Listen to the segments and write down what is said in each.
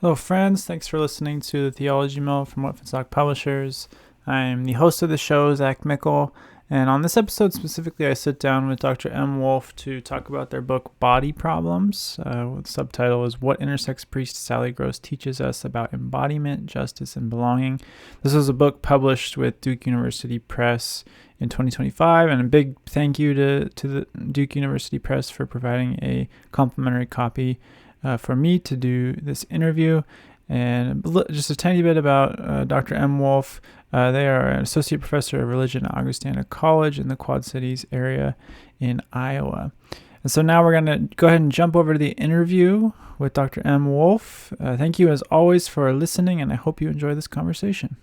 Hello, friends. Thanks for listening to the Theology Mill from Wolff Publishers. I'm the host of the show, Zach Mickle, and on this episode specifically, I sit down with Dr. M. Wolff to talk about their book Body Problems. The subtitle is What Intersex Priest Sally Gross Teaches Us About Embodiment, Justice, and Belonging. This is a book published with Duke University Press in 2025, and a big thank you to the Duke University Press for providing a complimentary copy for me to do this interview. And just a tiny bit about Dr. M. Wolff. They are an associate professor of religion at Augustana College in the Quad Cities area in Iowa. And so now we're going to go ahead and jump over to the interview with Dr. M. Wolff. Thank you as always for listening, and I hope you enjoy this conversation.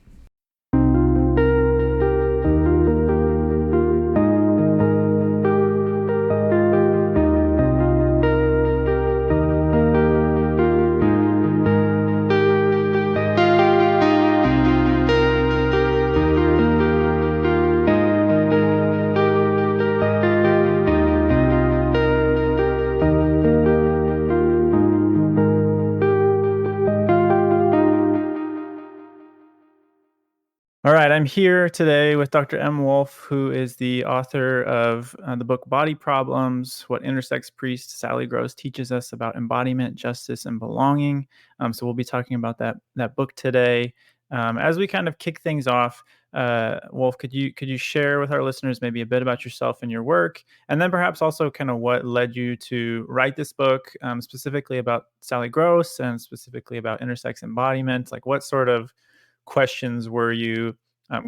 All right, I'm here today with Dr. M. Wolff, who is the author of the book Body Problems, What Intersex Priest Sally Gross Teaches Us About Embodiment, Justice, and Belonging. So we'll be talking about that book today. As we kind of kick things off, Wolff, could you share with our listeners maybe a bit about yourself and your work, and then perhaps also kind of what led you to write this book, specifically about Sally Gross and specifically about intersex embodiment? Like, what sort of questions were you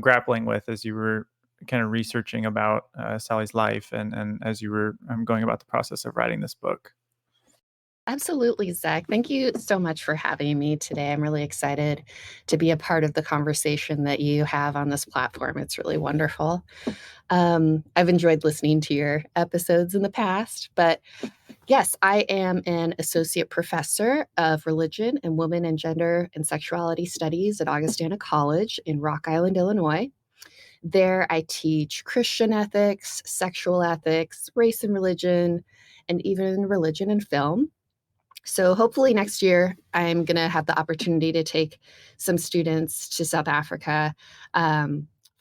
grappling with as you were kind of researching about Sally's life and as you were going about the process of writing this book? Absolutely, Zach. Thank you so much for having me today. I'm really excited to be a part of the conversation that you have on this platform. It's really wonderful. I've enjoyed listening to your episodes in the past, but yes, I am an associate professor of religion and women and gender and sexuality studies at Augustana College in Rock Island, Illinois. There, I teach Christian ethics, sexual ethics, race and religion, and even religion and film. So hopefully next year, I'm going to have the opportunity to take some students to South Africa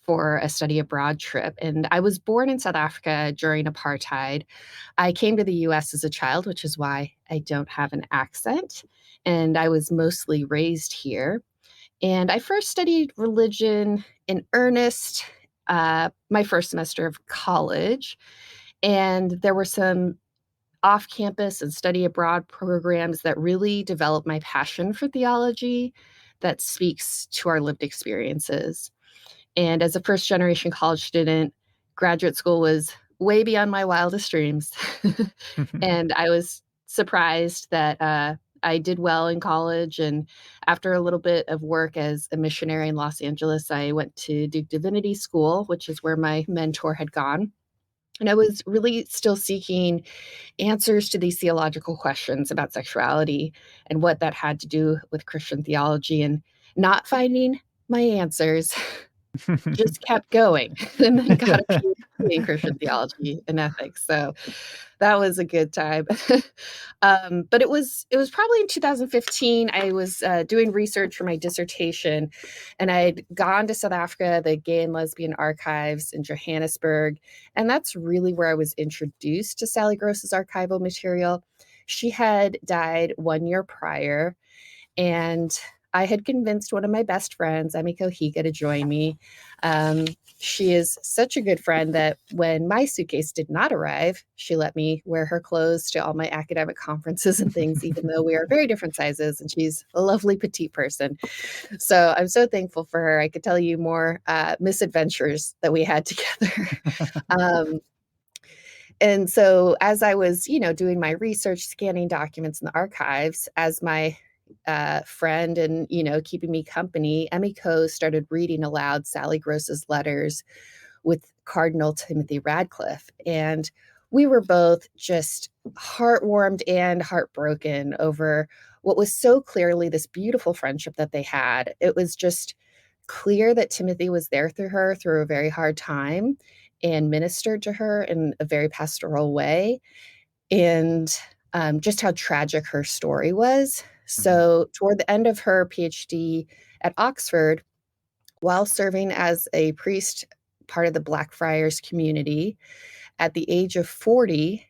for a study abroad trip. And I was born in South Africa during apartheid. I came to the US as a child, which is why I don't have an accent. And I was mostly raised here. And I first studied religion in earnest my first semester of college. And there were some off-campus and study abroad programs that really developed my passion for theology that speaks to our lived experiences. And as a first-generation college student, graduate school was way beyond my wildest dreams. And I was surprised that I did well in college. And after a little bit of work as a missionary in Los Angeles, I went to Duke Divinity School, which is where my mentor had gone. And I was really still seeking answers to these theological questions about sexuality and what that had to do with Christian theology, and not finding my answers. Just kept going and then got a PhD in Christian theology and ethics. So that was a good time. But it was probably in 2015. I was doing research for my dissertation, and I'd gone to South Africa, the Gay and Lesbian Archives in Johannesburg, and that's really where I was introduced to Sally Gross's archival material. She had died 1 year prior, and I had convinced one of my best friends, Emiko Higa, to join me. She is such a good friend that when my suitcase did not arrive, she let me wear her clothes to all my academic conferences and things, even though we are very different sizes, and she's a lovely petite person. So I'm so thankful for her. I could tell you more misadventures that we had together. um, and so as I was, doing my research, scanning documents in the archives, as my friend and, keeping me company, Emmy Coe started reading aloud Sally Gross's letters with Cardinal Timothy Radcliffe. And we were both just heartwarmed and heartbroken over what was so clearly this beautiful friendship that they had. It was just clear that Timothy was there through her through a very hard time and ministered to her in a very pastoral way. And just how tragic her story was. Mhm. So, toward the end of her PhD at Oxford, while serving as a priest, part of the Blackfriars community, at the age of 40,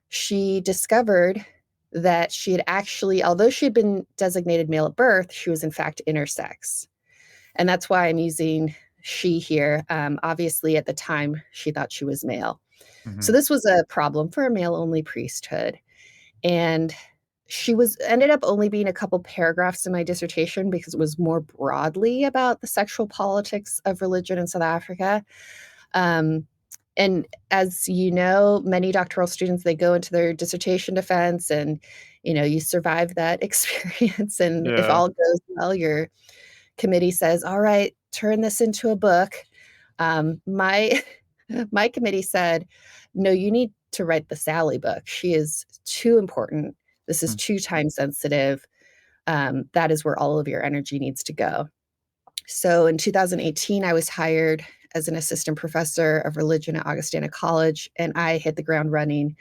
she discovered that she had actually, although she had been designated male at birth, she was in fact intersex. And that's why I'm using she here. Obviously, at the time, she thought she was male. So Mhm. this was a problem for a male-only priesthood. And she was ended up only being a couple paragraphs in my dissertation because it was more broadly about the sexual politics of religion in South Africa. Um, and as you know, many doctoral students, they go into their dissertation defense and, you survive that experience. And if Yeah. all goes well, your committee says, all right, turn this into a book. My my committee said, no, you need to write the Sally book. She is too important. This is Mm. too time sensitive. That is where all of your energy needs to go. So in 2018, I was hired as an assistant professor of religion at Augustana College, and I hit the ground running.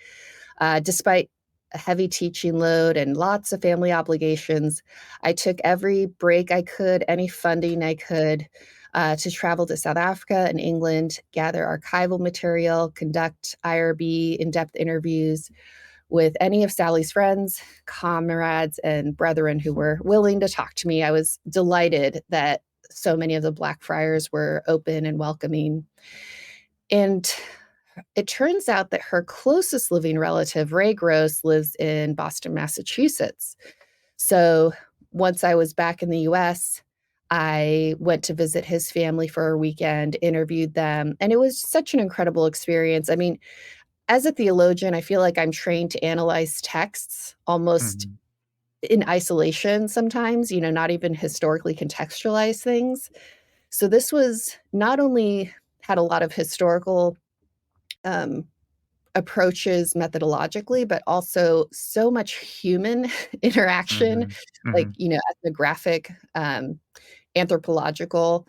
Despite a heavy teaching load and lots of family obligations, I took every break I could, any funding I could, to travel to South Africa and England, gather archival material, conduct IRB in depth interviews with any of Sally's friends, comrades, and brethren who were willing to talk to me. I was delighted that so many of the Blackfriars were open and welcoming. And it turns out that her closest living relative, Ray Gross, lives in Boston, Massachusetts. So once I was back in the US, I went to visit his family for a weekend, interviewed them, and it was such an incredible experience. I mean, as a theologian, I feel like I'm trained to analyze texts almost Mhm. in isolation sometimes, not even historically contextualize things. So this was not only had a lot of historical um, approaches methodologically, but also so much human interaction, Mhm. like, Mhm. ethnographic, anthropological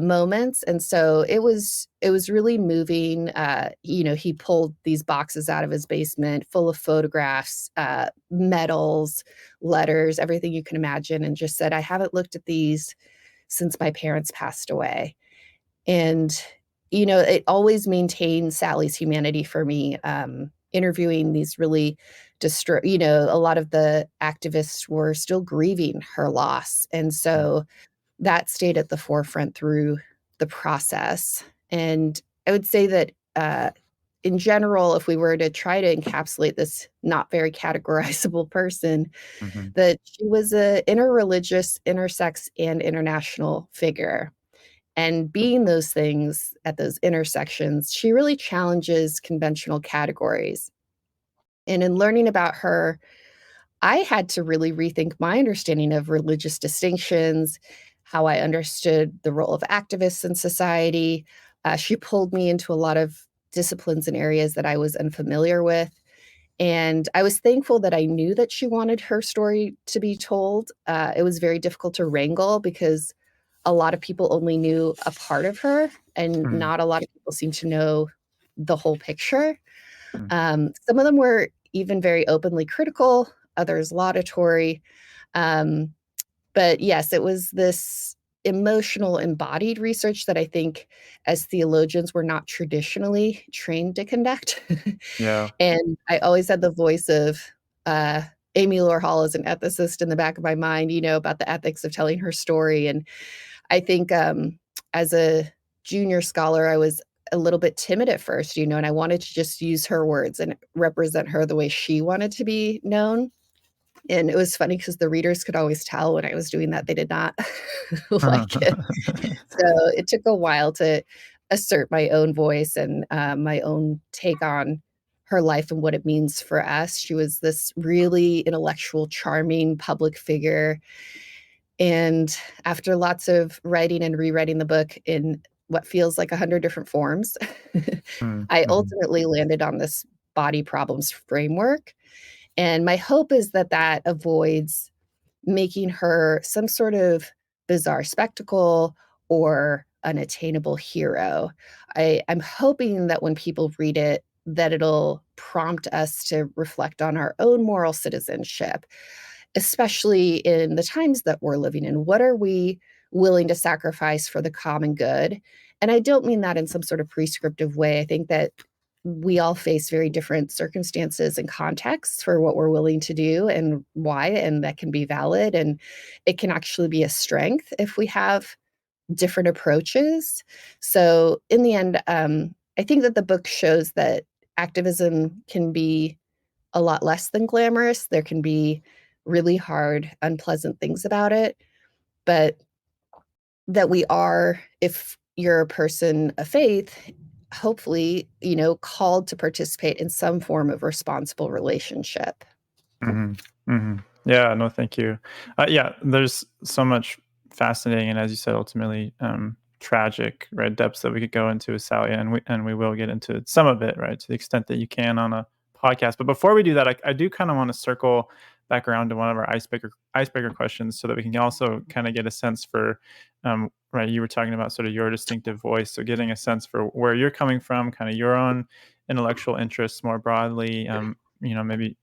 moments. And so it was really moving. He pulled these boxes out of his basement full of photographs, medals, letters, everything you can imagine, and just said, I haven't looked at these since my parents passed away. And, it always maintained Sally's humanity for me, interviewing these really a lot of the activists were still grieving her loss. And Mm. so that stayed at the forefront through the process. And I would say that, in general, if we were to try to encapsulate this not very categorizable person, Mhm. that she was a interreligious, intersex, and international figure. And being those things at those intersections, she really challenges conventional categories. And in learning about her, I had to really rethink my understanding of religious distinctions, how I understood the role of activists in society. She pulled me into a lot of disciplines and areas that I was unfamiliar with. And I was thankful that I knew that she wanted her story to be told. It was very difficult to wrangle because a lot of people only knew a part of her, and Mm. not a lot of people seem to know the whole picture. Mm. Some of them were even very openly critical, others laudatory. Um, but yes, it was this emotional embodied research that I think as theologians we're not traditionally trained to conduct. Yeah. And I always had the voice of uh, Amy Lore Hall as an ethicist in the back of my mind, about the ethics of telling her story. And I think, as a junior scholar, I was a little bit timid at first, and I wanted to just use her words and represent her the way she wanted to be known. And it was funny because the readers could always tell when I was doing that they did not like it. So it took a while to assert my own voice and, my own take on her life and what it means for us. She was this really intellectual, charming public figure, and after lots of writing and rewriting the book in what feels like 100 different forms, Mm. I Mhm. ultimately landed on this body problems framework. And my hope is that that avoids making her some sort of bizarre spectacle or unattainable hero. I'm hoping that when people read it, that it'll prompt us to reflect on our own moral citizenship especially in the times that we're living in. What are we willing to sacrifice for the common good? And I don't mean that in some sort of prescriptive way. I think that we all face very different circumstances and contexts for what we're willing to do and why, and that can be valid. And it can actually be a strength if we have different approaches. So, in the end, I think that the book shows that activism can be a lot less than glamorous. There can be really hard, unpleasant things about it, but that we are, if you're a person of faith, hopefully, called to participate in some form of responsible relationship. Hmm. Hmm. Yeah, no, thank you. Yeah, there's so much fascinating and, as you said, ultimately tragic, right, depths that we could go into with Sally, and we will get into some of it, right, to the extent that you can on a podcast. But before we do that, I do kind of want to circle back around to one of our icebreaker questions, so that we can also kind of get a sense for, right, you were talking about sort of your distinctive voice, so getting a sense for where you're coming from, kind of your own intellectual interests more broadly, maybe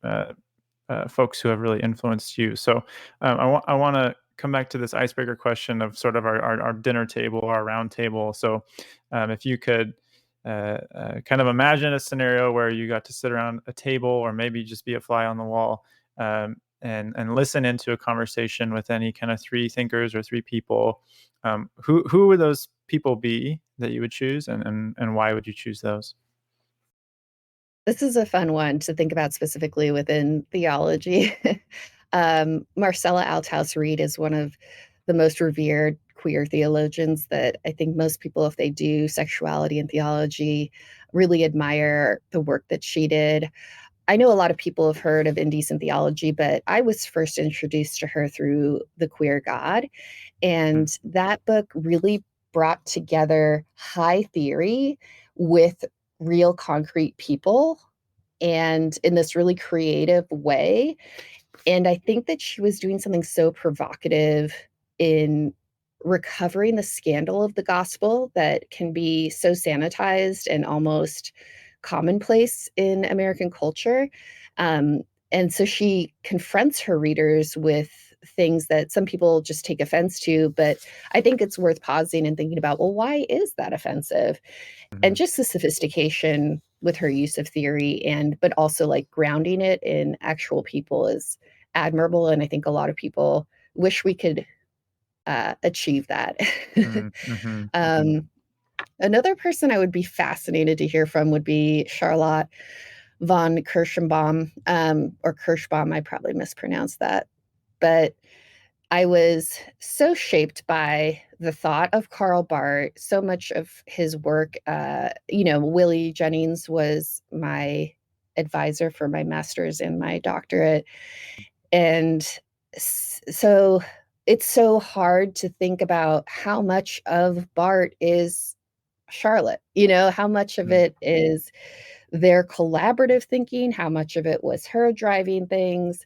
folks who have really influenced you. So I want to come back to this icebreaker question of sort of our dinner table, our round table. So if you could kind of imagine a scenario where you got to sit around a table, or maybe just be a fly on the wall, and listen into a conversation with any kind of three thinkers or three people, who would those people be that you would choose, and why would you choose those? This is a fun one to think about specifically within theology. Marcella Althaus Reed is one of the most revered queer theologians that I think most people, if they do sexuality and theology, really admire the work that she did. I know a lot of people have heard of indecent theology, but I was first introduced to her through The Queer God. And that book really brought together high theory with real concrete people, and in this really creative way. And I think that she was doing something so provocative in recovering the scandal of the gospel that can be so sanitized and almost commonplace in American culture. Um, and so she confronts her readers with things that some people just take offense to, but I think it's worth pausing and thinking about, well, why is that offensive? And Mhm. just the sophistication with her use of theory, and but also like grounding it in actual people is admirable, and I think a lot of people wish we could achieve that. Mhm. Mhm. Mhm. um, Another person I would be fascinated to hear from would be Charlotte von Kirschenbaum, or Kirschbaum. I probably mispronounced that, but I was so shaped by the thought of Karl Barth, so much of his work. Willie Jennings was my advisor for my master's and my doctorate. And so it's so hard to think about how much of Barth is Charlotte, how much of Mhm. it is their collaborative thinking, how much of it was her driving things.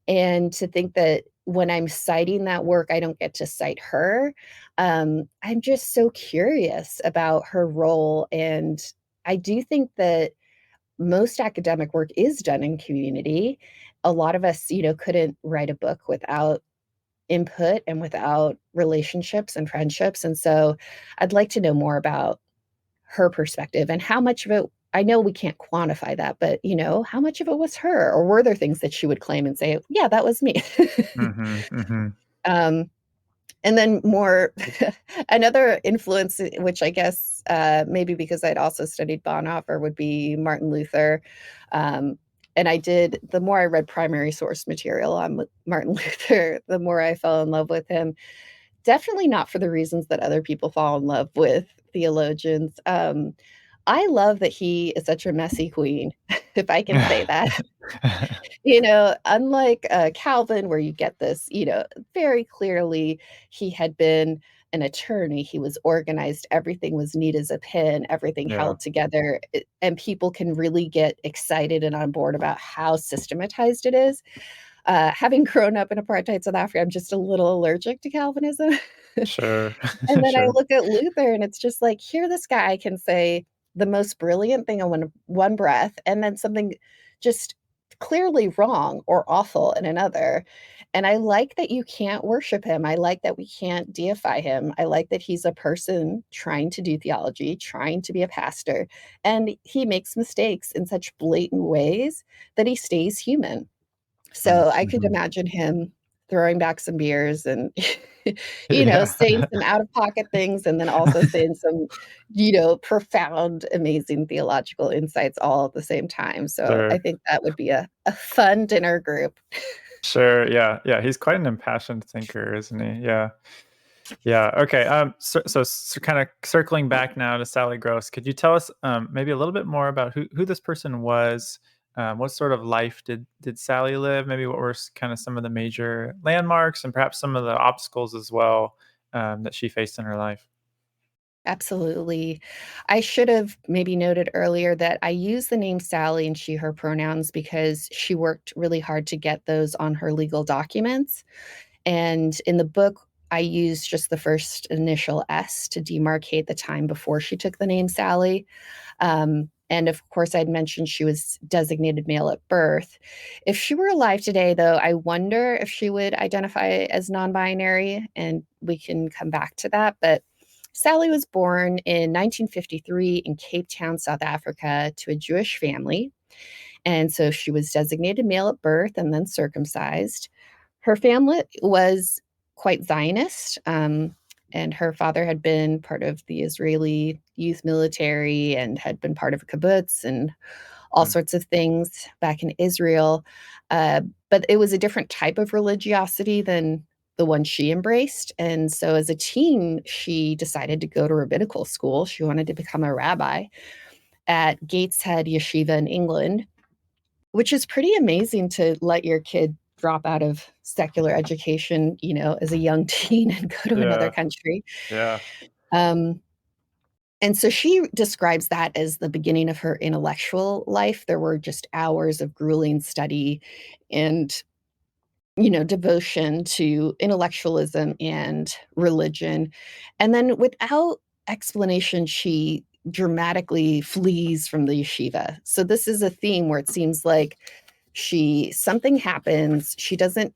And to think that when I'm citing that work, I don't get to cite her. I'm just so curious about her role. And I do think that most academic work is done in community. A lot of us, couldn't write a book without input and without relationships and friendships. And so I'd like to know more about her perspective and how much of it. I know we can't quantify that, but how much of it was her, or were there things that she would claim and say, yeah, that was me? Mhm. Mhm. um, and then more, another influence, which I guess maybe because I'd also studied Bonhoeffer, would be Martin Luther. Um, and the more I read primary source material on Martin Luther, the more I fell in love with him. Definitely not for the reasons that other people fall in love with theologians. I love that he is such a messy queen, if I can say that. Unlike Calvin, where you get this, very clearly he had been an attorney, he was organized, everything was neat as a pin, everything Yeah. held together, and people can really get excited and on board about how systematized it is. Having grown up in apartheid South Africa, I'm just a little allergic to Calvinism. Sure. And then I Sure. look at Luther, and it's just like, here this guy can say the most brilliant thing in one breath, and then something just clearly wrong or awful in another. And I like that you can't worship him. I like that we can't deify him. I like that he's a person trying to do theology, trying to be a pastor, and he makes mistakes in such blatant ways that he stays human. So I could Mm-hmm. imagine him throwing back some beers and, Yeah. saying some out of pocket things and then also saying some, profound, amazing theological insights all at the same time. So I Sure. think that would be a fun dinner group. Sure. Yeah. Yeah. He's quite an impassioned thinker, isn't he? Yeah. Yeah. Okay. So kind of circling back now to Sally Gross, could you tell us maybe a little bit more about who this person was? What sort of life did Sally live? Maybe what were kind of some of the major landmarks and perhaps some of the obstacles as well that she faced in her life? Absolutely. I should have maybe noted earlier that I use the name Sally and she, her pronouns because she worked really hard to get those on her legal documents. And in the book, I used just the first initial S to demarcate the time before she took the name Sally. And of course, I'd mentioned she was designated male at birth. If she were alive today, though, I wonder if she would identify as non binary, and we can come back to that. But Sally was born in 1953 in Cape Town, South Africa, to a Jewish family. And so she was designated male at birth and then circumcised. Her family was quite Zionist, and her father had been part of the Israeli youth military and had been part of a kibbutz and all Mm, sorts of things back in Israel. But it was a different type of religiosity than the one she embraced. And so as a teen, she decided to go to rabbinical school. She wanted to become a rabbi at Gateshead Yeshiva in England, which is pretty amazing to let your kid drop out of secular education, as a young teen and go to another yeah. country. Yeah. Um, and so she describes that as the beginning of her intellectual life. There were just hours of grueling study and, devotion to intellectualism and religion. And then without explanation, she dramatically flees from the yeshiva. So this is a theme where it seems like something happens, she doesn't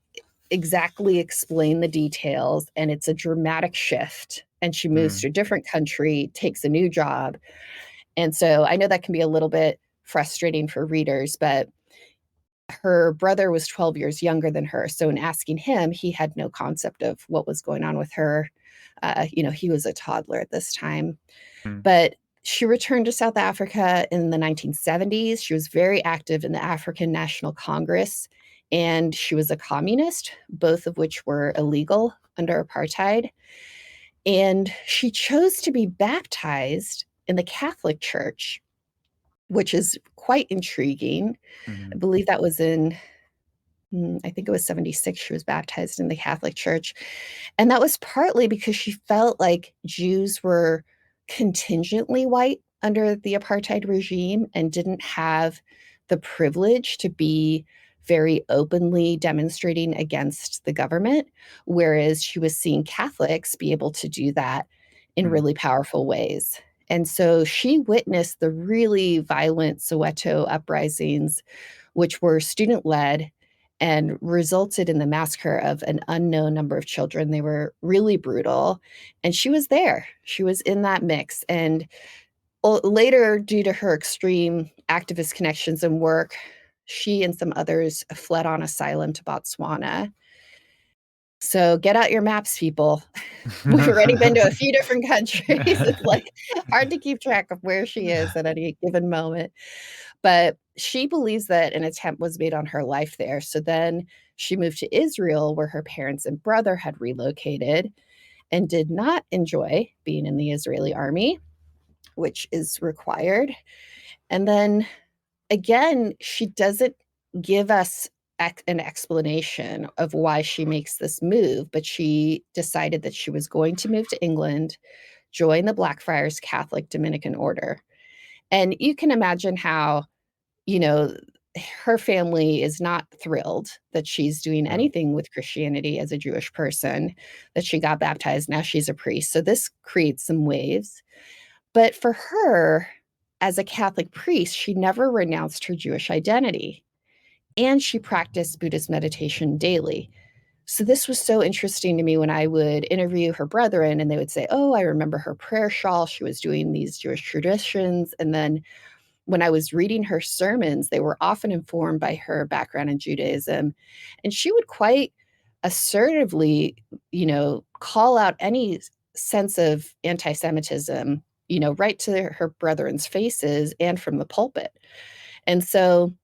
exactly explain the details, and it's a dramatic shift, and she moves Mm, to a different country, takes a new job. And so I know that can be a little bit frustrating for readers, but her brother was 12 years younger than her, so in asking him, he had no concept of what was going on with her. He was a toddler at this time. mm, But she returned to South Africa in the 1970s. She was very active in the African National Congress, and she was a communist, both of which were illegal under apartheid. And she chose to be baptized in the Catholic Church, which is quite intriguing. I mhm, believe that was I think it was 76, she was baptized in the Catholic Church. And that was partly because she felt like Jews were contingently white under the apartheid regime and didn't have the privilege to be very openly demonstrating against the government, whereas she was seeing Catholics be able to do that in mm, really powerful ways. And so she witnessed the really violent Soweto uprisings, which were student led and resulted in the massacre of an unknown number of children. They were really brutal. And she was there. She was in that mix. And later, due to her extreme activist connections and work, she and some others fled on asylum to Botswana. So get out your maps, people. We've already been to a few different countries. It's like hard to keep track of where she is at any given moment. But she believes that an attempt was made on her life there. So then she moved to Israel, where her parents and brother had relocated and did not enjoy being in the Israeli army, which is required. And then again, she doesn't give us an explanation of why she makes this move, but she decided that she was going to move to England, join the Blackfriars Catholic Dominican order. And you can imagine how, you know, her family is not thrilled that she's doing Yeah. anything with Christianity as a Jewish person, that she got baptized. Now she's a priest. So this creates some waves. But for her, as a Catholic priest, she never renounced her Jewish identity. and she practiced Buddhist meditation daily. So this was so interesting to me when I would interview her brethren and they would say, oh, I remember her prayer shawl. She was doing these Jewish traditions. And then when I was reading her sermons, they were often informed by her background in Judaism. And she would quite assertively, call out any sense of anti-Semitism, right to her brethren's faces and from the pulpit. And so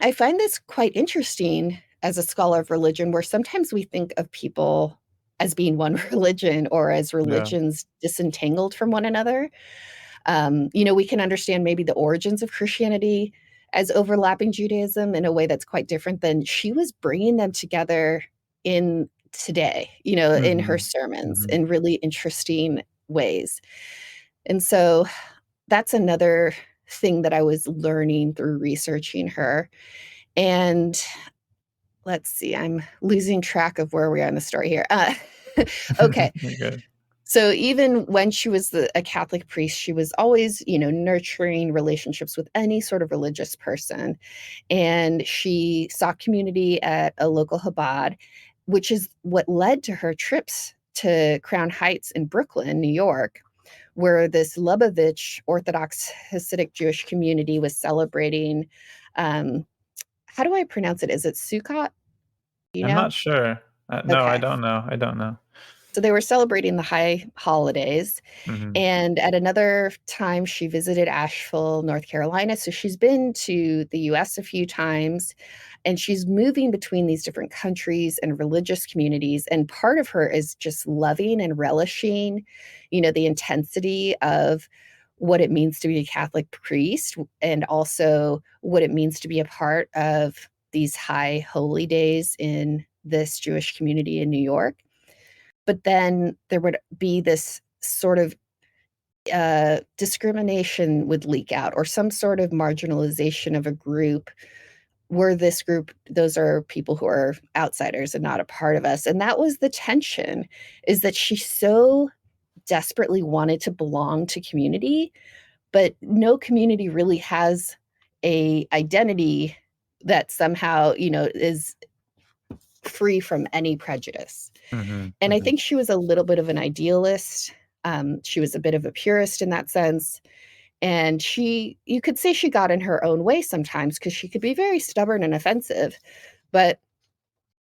I find this quite interesting as a scholar of religion, where sometimes we think of people as being one religion or as Yeah. religions disentangled from one another. We can understand maybe the origins of Christianity as overlapping Judaism in a way that's quite different than she was bringing them together in today, in her Mhm. sermons Mhm. in really interesting ways. And so that's another thing that I was learning through researching her. And let's see, I'm losing track of where we are in the story here. Okay. You're good. So even when she was a Catholic priest, she was always, nurturing relationships with any sort of religious person. And she sought community at a local Chabad, which is what led to her trips to Crown Heights in Brooklyn, New York, where this Lubavitch Orthodox Hasidic Jewish community was celebrating. Um, how do I pronounce it? Is it Sukkot? You I'm know? not sure. No, I Okay. don't know. I don't know. So they were celebrating the high holidays. Mhm. And at another time, she visited Asheville, North Carolina. So she's been to the US a few times and she's moving between these different countries and religious communities. And part of her is just loving and relishing, the intensity of what it means to be a Catholic priest and also what it means to be a part of these high holy days in this Jewish community in New York. But then there would be this sort of discrimination would leak out or some sort of marginalization of a group where this group, those are people who are outsiders and not a part of us. And that was the tension, is that she so desperately wanted to belong to community, but no community really has a identity that somehow, is free from any prejudice. Mhm. And I Mhm. think she was a little bit of an idealist. She was a bit of a purist in that sense. And you could say she got in her own way sometimes because she could be very stubborn and offensive. But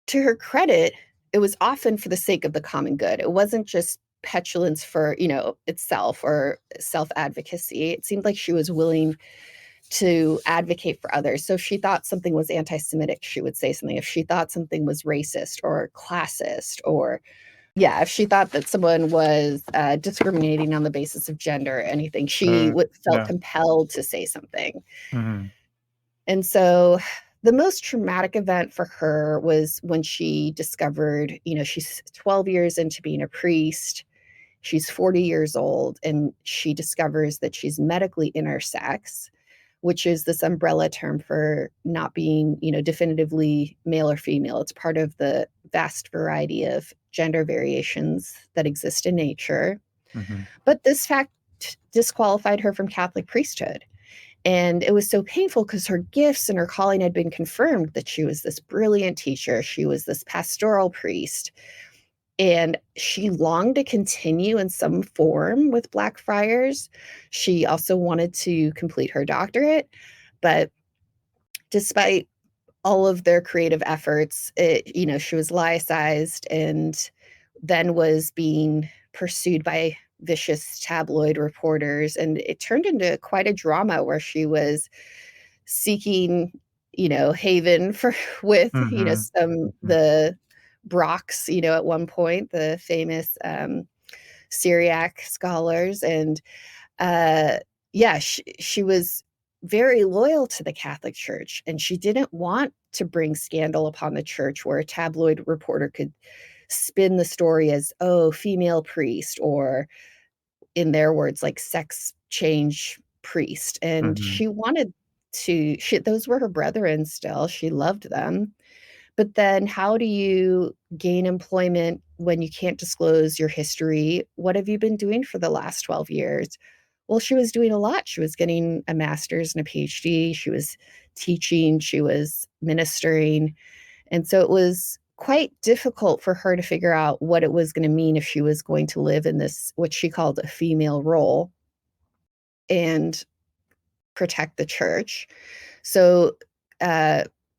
to her credit, it was often for the sake of the common good. It wasn't just petulance for, itself or self advocacy. It seemed like she was willing to advocate for others. So if she thought something was anti Semitic, she would say something. If she thought something was racist or classist or yeah, if she thought that someone was, discriminating on the basis of gender or anything, she Sure. would felt Yeah. compelled to say something. Mhm. And so the most traumatic event for her was when she discovered, she's 12 years into being a priest. She's 40 years old, and she discovers that she's medically intersex, which is this umbrella term for not being, definitively male or female. It's part of the vast variety of gender variations that exist in nature. Mhm. But this fact disqualified her from Catholic priesthood. And it was so painful because her gifts and her calling had been confirmed, that she was this brilliant teacher. She was this pastoral priest. And she longed to continue in some form with Blackfriars. She also wanted to complete her doctorate. But despite all of their creative efforts, she was laicized and then was being pursued by vicious tabloid reporters. And it turned into quite a drama where she was seeking, haven for with, Mhm. some Mhm. the Brocks, at one point, the famous Syriac scholars. And yeah, she was very loyal to the Catholic Church, and she didn't want to bring scandal upon the church where a tabloid reporter could spin the story as, oh, female priest, or in their words, like sex change priest. And Mhm. she wanted those were her brethren still. She loved them. But then how do you gain employment when you can't disclose your history? What have you been doing for the last 12 years? Well, she was doing a lot. She was getting a master's and a PhD. She was teaching. She was ministering. And so it was quite difficult for her to figure out what it was going to mean if she was going to live in this, what she called a female role, and protect the church. So,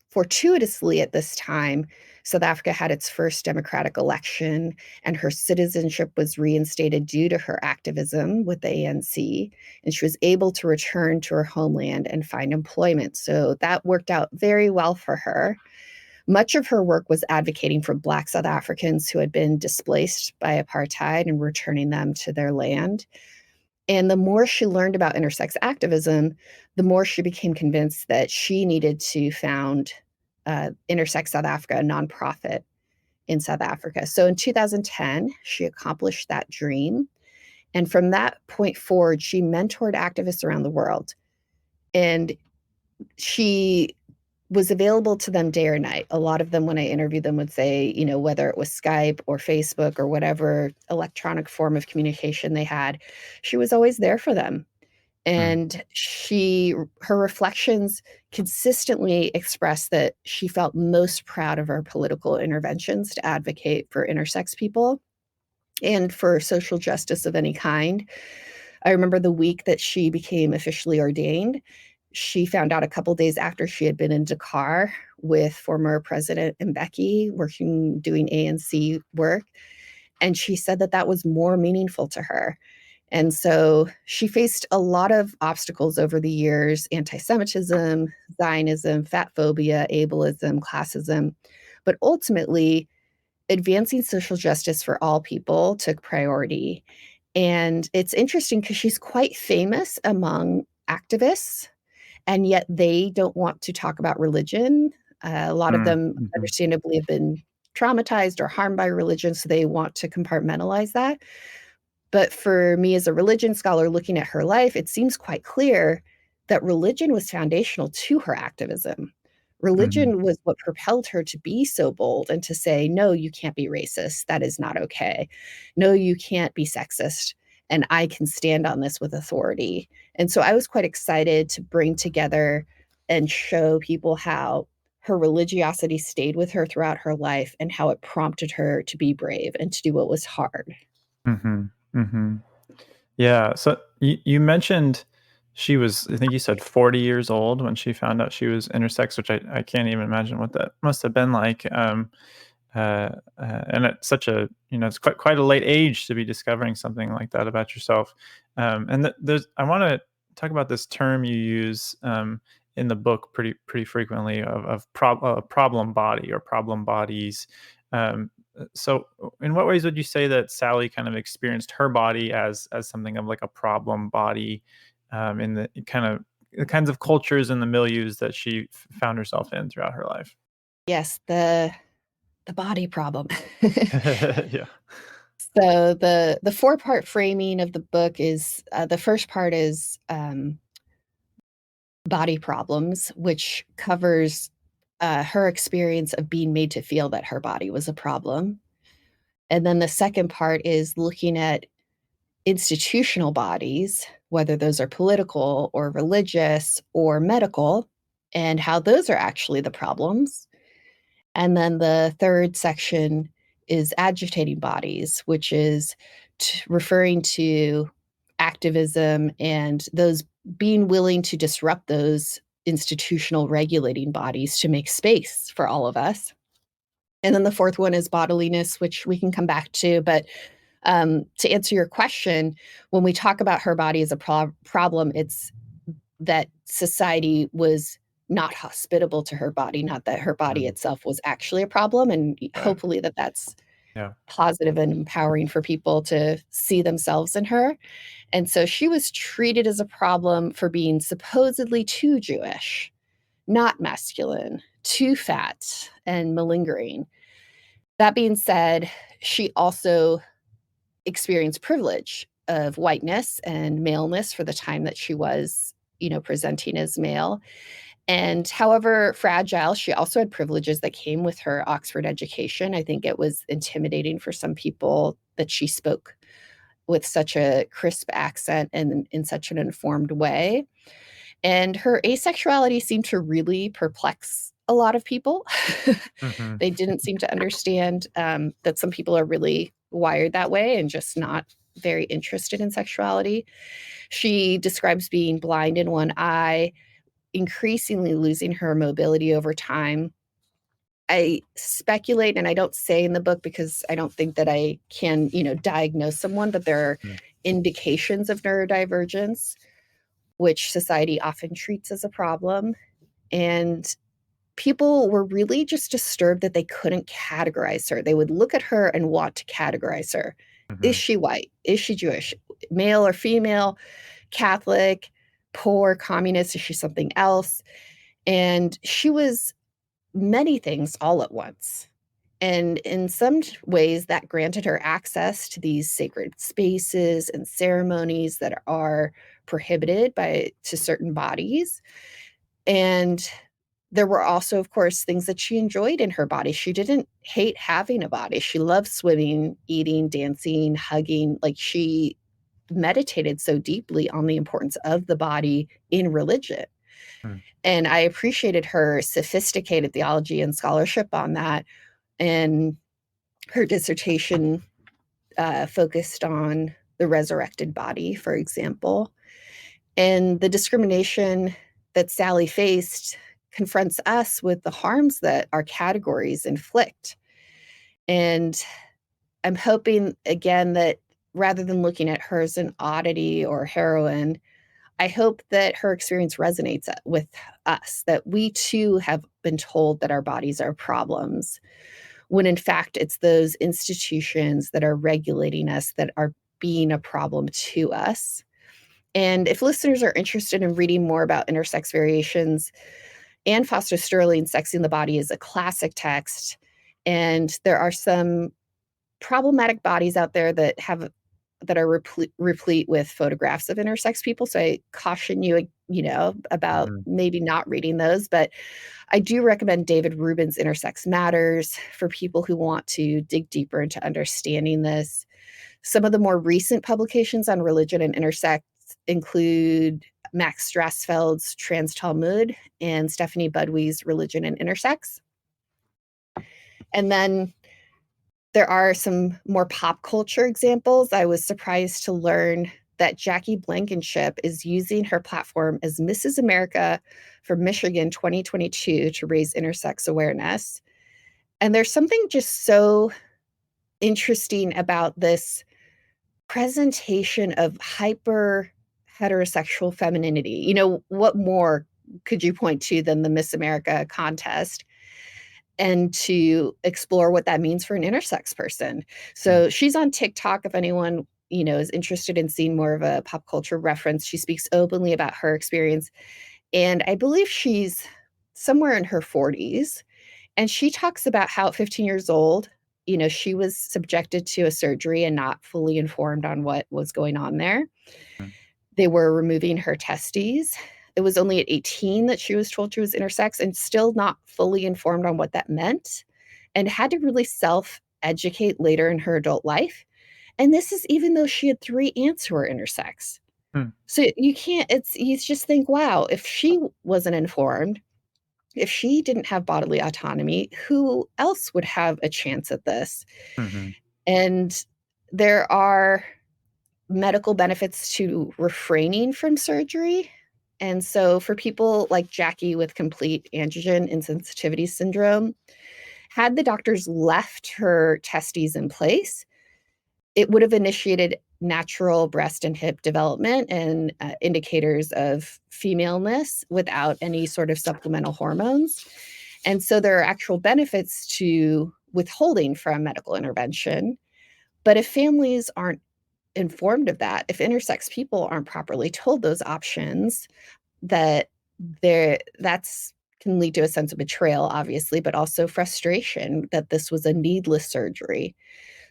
fortuitously at this time, South Africa had its first democratic election, and her citizenship was reinstated due to her activism with the ANC, and she was able to return to her homeland and find employment. So that worked out very well for her. Much of her work was advocating for Black South Africans who had been displaced by apartheid and returning them to their land. And the more she learned about intersex activism, the more she became convinced that she needed to found Intersex South Africa, a nonprofit in South Africa. So in 2010, she accomplished that dream. And from that point forward, she mentored activists around the world. And she was available to them day or night. A lot of them, when I interviewed them, would say, whether it was Skype or Facebook or whatever electronic form of communication they had, she was always there for them. And her reflections consistently expressed that she felt most proud of her political interventions to advocate for intersex people and for social justice of any kind. I remember the week that she became officially ordained, she found out a couple days after she had been in Dakar with former President Mbeki doing ANC work. And she said that that was more meaningful to her. And so she faced a lot of obstacles over the years: anti-Semitism, Zionism, fat phobia, ableism, classism. But ultimately, advancing social justice for all people took priority. And it's interesting because she's quite famous among activists, and yet they don't want to talk about religion. A lot of them, understandably, have been traumatized or harmed by religion, so they want to compartmentalize that. But for me as a religion scholar looking at her life, it seems quite clear that religion was foundational to her activism. Religion was what propelled her to be so bold and to say, no, you can't be racist. That is not okay. No, you can't be sexist. And I can stand on this with authority. And so I was quite excited to bring together and show people how her religiosity stayed with her throughout her life and how it prompted her to be brave and to do what was hard. Yeah. So you mentioned she was, I think you said 40 years old when she found out she was intersex, which I can't even imagine what that must have been like. And at such a, it's quite a late age to be discovering something like that about yourself. And I want to talk about this term you use in the book pretty frequently of problem body or problem bodies. So in what ways would you say that Sally kind of experienced her body as something of like a problem body in the kinds of cultures and the milieus that she found herself in throughout her life? Yes, the body problem. Yeah. So the four-part framing of the book is, the first part is body problems, which covers her experience of being made to feel that her body was a problem. And then the second part is looking at institutional bodies, whether those are political or religious or medical, and how those are actually the problems. And then the third section is agitating bodies, which is referring to activism and those being willing to disrupt those institutional regulating bodies to make space for all of us. And then the fourth one is bodiliness, which we can come back to. But to answer your question, when we talk about her body as a problem, it's that society was not hospitable to her body, not that her body itself was actually a problem. And hopefully that's positive and empowering for people to see themselves in her. And so she was treated as a problem for being supposedly too Jewish, not masculine, too fat, and malingering. That being said, she also experienced privilege of whiteness and maleness for the time that she was, presenting as male. And however fragile, she also had privileges that came with her Oxford education. I think it was intimidating for some people that she spoke with such a crisp accent and in such an informed way. And her asexuality seemed to really perplex a lot of people. Mm-hmm. They didn't seem to understand that some people are really wired that way and just not very interested in sexuality. She describes being blind in one eye, increasingly losing her mobility over time. I speculate, and I don't say in the book because I don't think that I can, diagnose someone, but there are indications of neurodivergence, which society often treats as a problem. And people were really just disturbed that they couldn't categorize her. They would look at her and want to categorize her. Is Mm-hmm. she white? Is she Jewish? Male or female? Catholic? Poor? Communist? Is she something else? And she was many things all at once. And in some ways, that granted her access to these sacred spaces and ceremonies that are prohibited to certain bodies. And there were also, of course, things that she enjoyed in her body. She didn't hate having a body. She loved swimming, eating, dancing, hugging. Like, she meditated so deeply on the importance of the body in religion. Mm-hmm. And I appreciated her sophisticated theology and scholarship on that. And her dissertation focused on the resurrected body, for example. And the discrimination that Sally faced confronts us with the harms that our categories inflict. And I'm hoping, again, that rather than looking at her as an oddity or heroine, I hope that her experience resonates with us, that we too have been told that our bodies are problems, when in fact it's those institutions that are regulating us that are being a problem to us. And if listeners are interested in reading more about intersex variations, Anne Foster Sterling's Sexing the Body is a classic text. And there are some problematic bodies out there that are replete with photographs of intersex people. So I caution you, about Mm-hmm. maybe not reading those. But I do recommend David Rubin's Intersex Matters for people who want to dig deeper into understanding this. Some of the more recent publications on religion and intersex include Max Strassfeld's Trans Talmud and Stephanie Budwei's Religion and Intersex. And then there are some more pop culture examples. I was surprised to learn that Jackie Blankenship is using her platform as Mrs. America for Michigan 2022 to raise intersex awareness. And there's something just so interesting about this presentation of hyper heterosexual femininity. What more could you point to than the Miss America contest? And to explore what that means for an intersex person. So she's on TikTok. If anyone, is interested in seeing more of a pop culture reference, she speaks openly about her experience. And I believe she's somewhere in her 40s. And she talks about how at 15 years old, she was subjected to a surgery and not fully informed on what was going on there. Mm-hmm. They were removing her testes. It was only at 18 that she was told she was intersex and still not fully informed on what that meant, and had to really self-educate later in her adult life. And this is even though she had 3 aunts who were intersex. So you just think, wow, if she wasn't informed, if she didn't have bodily autonomy, who else would have a chance at this? Mm-hmm. And there are medical benefits to refraining from surgery. And so for people like Jackie with complete androgen insensitivity syndrome, had the doctors left her testes in place, it would have initiated natural breast and hip development and indicators of femaleness without any sort of supplemental hormones. And so there are actual benefits to withholding from medical intervention. But if families aren't informed of that, if intersex people aren't properly told those options, that's can lead to a sense of betrayal, obviously, but also frustration that this was a needless surgery.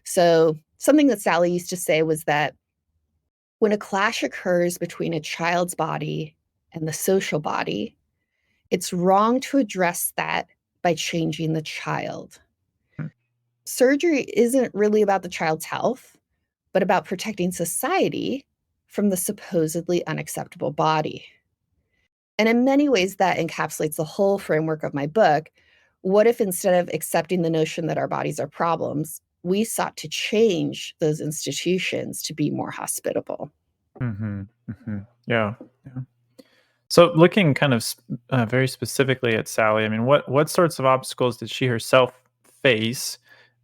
So something that Sally used to say was that when a clash occurs between a child's body and the social body, it's wrong to address that by changing the child. Surgery isn't really about the child's health, but about protecting society from the supposedly unacceptable body. And in many ways, that encapsulates the whole framework of my book. What if instead of accepting the notion that our bodies are problems, we sought to change those institutions to be more hospitable? Mm-hmm. Mm-hmm. Yeah. Yeah. So looking kind of very specifically at Sally, I mean, what sorts of obstacles did she herself face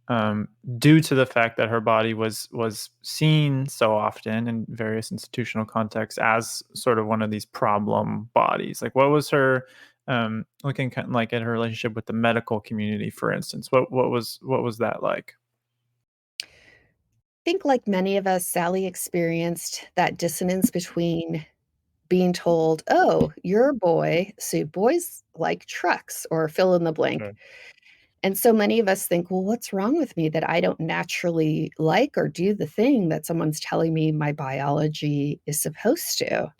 um, due to the fact that her body was seen so often in various institutional contexts as sort of one of these problem bodies? Like, what was her looking kind of like at her relationship with the medical community, for instance? What was that like? I think, like many of us, Sally experienced that dissonance between being told, oh, you're a boy, so boys like trucks or fill in the blank. Sure. And so many of us think, well, what's wrong with me that I don't naturally like or do the thing that someone's telling me my biology is supposed to?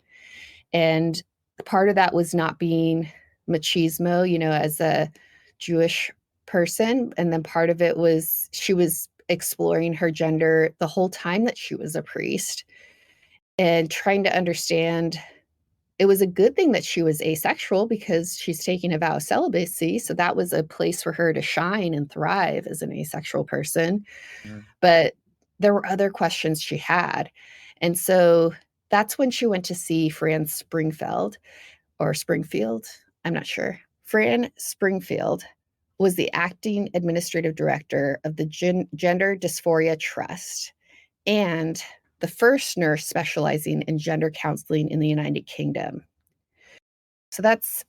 And part of that was not being machismo, as a Jewish person. And then part of it was she was exploring her gender the whole time that she was a priest and trying to understand it was a good thing that she was asexual because she's taking a vow of celibacy, so that was a place for her to shine and thrive as an asexual person, Mm, but there were other questions she had, and so that's when she went to see Fran Springfeld or Springfield, I'm not sure. Fran Springfield was the acting administrative director of the Gender Dysphoria Trust and the first nurse specializing in gender counseling in the United Kingdom. So that's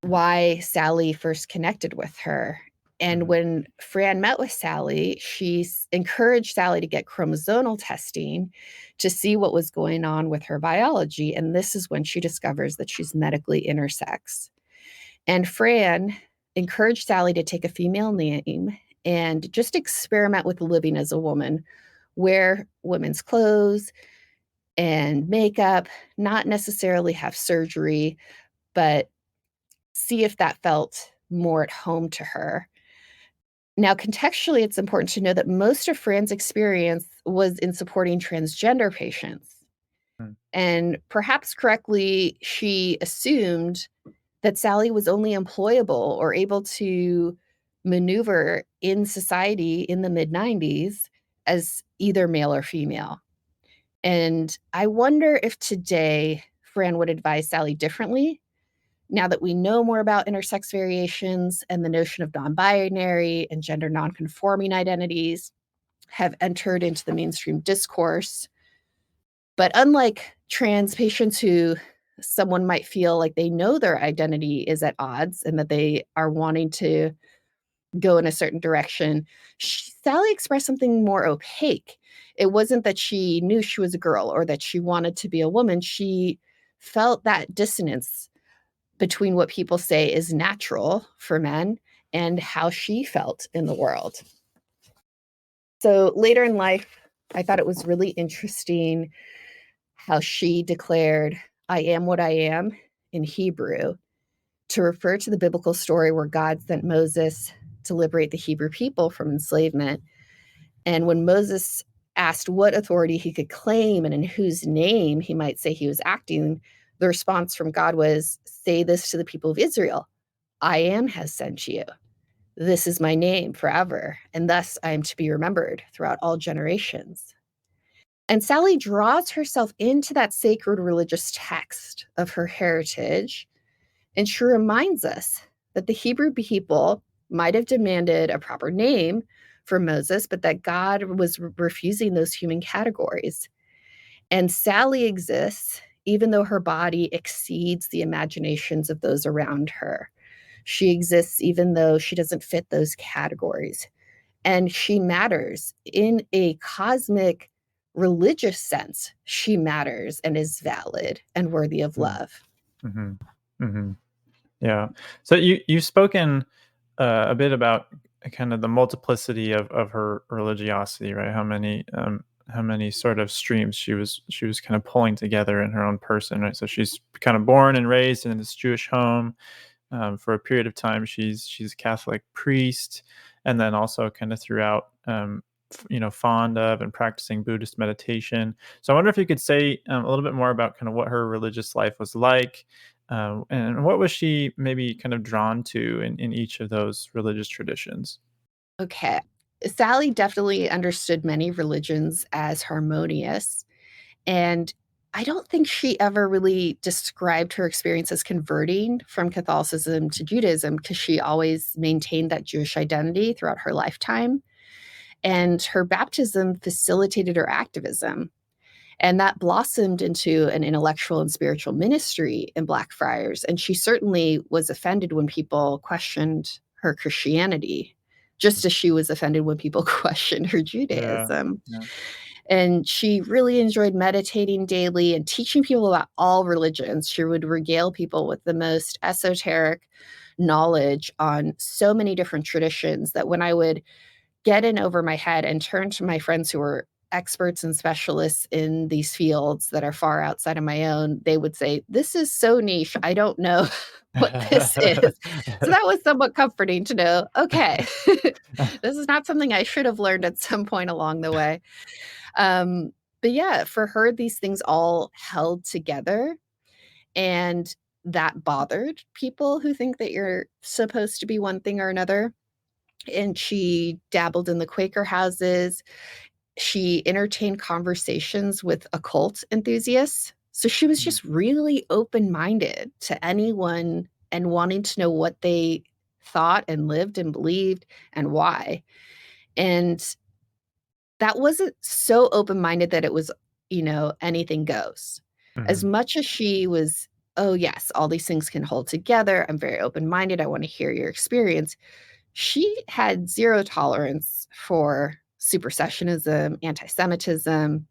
why Sally first connected with her. And mhm, when Fran met with Sally, she encouraged Sally to get chromosomal testing to see what was going on with her biology. And this is when she discovers that she's medically intersex. And Fran encouraged Sally to take a female name and just experiment with living as a woman, wear women's clothes and makeup, not necessarily have surgery, but see if that felt more at home to her. Now, contextually, it's important to know that most of Fran's experience was in supporting transgender patients. mm, And perhaps correctly, she assumed that Sally was only employable or able to maneuver in society in the mid 90s as either male or female. And I wonder if today Fran would advise Sally differently now that we know more about intersex variations and the notion of non binary and gender non conforming identities have entered into the mainstream discourse. But unlike trans patients who someone might feel like they know their identity is at odds and that they are wanting to go in a certain direction, Sally expressed something more opaque. It wasn't that she knew she was a girl or that she wanted to be a woman. She felt that dissonance between what people say is natural for men and how she felt in the world. So later in life, I thought it was really interesting how she declared, I am what I am in Hebrew, to refer to the biblical story where God sent Moses to liberate the Hebrew people from enslavement. And when Moses asked what authority he could claim and in whose name he might say he was acting, the response from God was, say this to the people of Israel, I am has sent you. This is my name forever, and thus I am to be remembered throughout all generations. And Sally draws herself into that sacred religious text of her heritage, and she reminds us that the Hebrew people might have demanded a proper name for Moses, but that God was refusing those human categories. And Sally exists even though her body exceeds the imaginations of those around her. She exists even though she doesn't fit those categories. And she matters in a cosmic religious sense. She matters and is valid and worthy of mm, love. mhm, mhm. Yeah. So you've spoken a bit about kind of the multiplicity of her religiosity, right? How many sort of streams she was kind of pulling together in her own person, right? So she's kind of born and raised in this Jewish home. For a period of time, she's a Catholic priest, and then also kind of throughout. fond of and practicing Buddhist meditation. So I wonder if you could say a little bit more about kind of what her religious life was like, and what was she maybe kind of drawn to in each of those religious traditions. Okay. Sally definitely understood many religions as harmonious. And I don't think she ever really described her experience as converting from Catholicism to Judaism because she always maintained that Jewish identity throughout her lifetime. And her baptism facilitated her activism. And that blossomed into an intellectual and spiritual ministry in Blackfriars. And she certainly was offended when people questioned her Christianity, just as she was offended when people questioned her Yeah. Judaism. Yeah. And she really enjoyed meditating daily and teaching people about all religions. She would regale people with the most esoteric knowledge on so many different traditions that when I would get in over my head and turn to my friends who were experts and specialists in these fields that are far outside of my own, they would say, "This is so niche. I don't know what this is." So that was somewhat comforting to know, okay, this is not something I should have learned at some point along the way. Um, but yeah, for her, these things all held together, and that bothered people who think that you're supposed to be one thing or another. And she dabbled in the Quaker houses. She entertained conversations with occult enthusiasts. So she was Mhm. just really open-minded to anyone and wanting to know what they thought and lived and believed and why. And that wasn't so open-minded that it was, anything goes. As Mhm. much as she was, "Oh, yes, all these things can hold together. I'm very open-minded. I wanna hear your experience." She had 0 tolerance for supersessionism, anti-Semitism.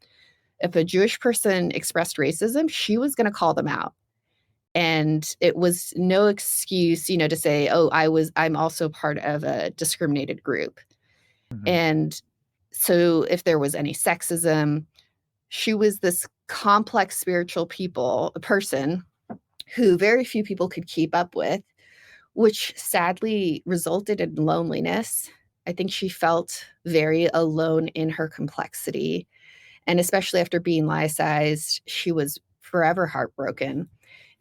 If a Jewish person expressed racism, she was gonna call them out. And it was no excuse, to say, "Oh, I'm also part of a discriminated group." Mhm. And so if there was any sexism, she was this complex spiritual person who very few people could keep up with, which sadly resulted in loneliness. I think she felt very alone in her complexity, and especially after being laicized, she was forever heartbroken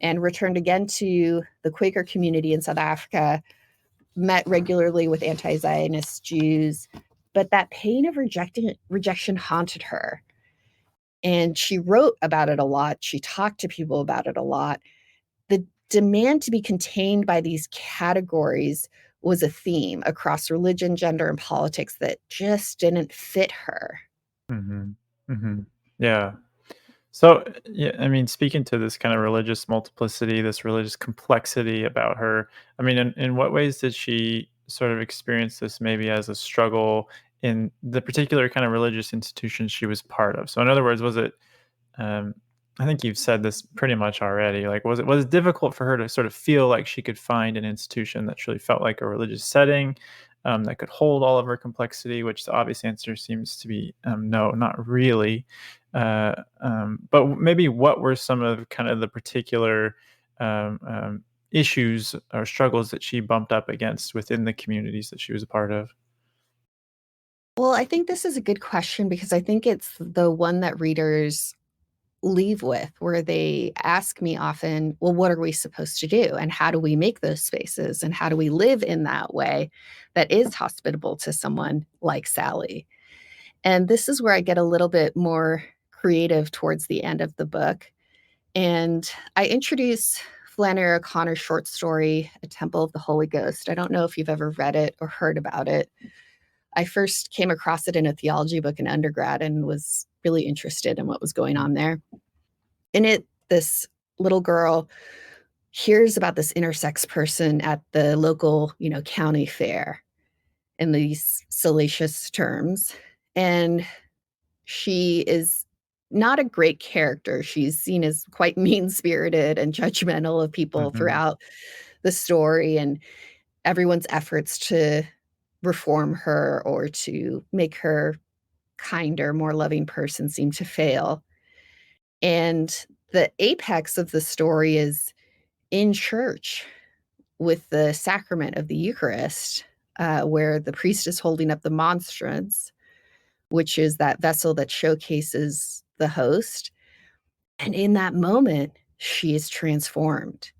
and returned again to the Quaker community in South Africa, met regularly with anti-Zionist Jews, but that pain of rejection haunted her, and she wrote about it a lot, she talked to people about it a lot. The demand to be contained by these categories was a theme across religion, gender, and politics that just didn't fit her. Mhm. Mhm. Yeah. So, yeah, I mean, speaking to this kind of religious multiplicity, this religious complexity about her, I mean, in what ways did she sort of experience this maybe as a struggle in the particular kind of religious institutions she was part of? So, in other words, was it um, I think you've said this pretty much already. Like, was it difficult for her to sort of feel like she could find an institution that truly felt like a religious setting, that could hold all of her complexity? Which the obvious answer seems to be no, not really. But maybe what were some of kind of the particular issues or struggles that she bumped up against within the communities that she was a part of? Well, I think this is a good question because I think it's the one that readers leave with, where they ask me often, well, what are we supposed to do? And how do we make those spaces? And how do we live in that way that is hospitable to someone like Sally? And this is where I get a little bit more creative towards the end of the book. And I introduce Flannery O'Connor's short story, A Temple of the Holy Ghost. I don't know if you've ever read it or heard about it. I first came across it in a theology book in undergrad and was really interested in what was going on there. In it, this little girl hears about this intersex person at the local, county fair in these salacious terms. And she is not a great character. She's seen as quite mean-spirited and judgmental of people Mhm. throughout the story, and everyone's efforts to reform her or to make her kinder, more loving person seem to fail. And the apex of the story is in church with the sacrament of the Eucharist, where the priest is holding up the monstrance. which is that vessel that showcases the host. And in that moment, she is transformed.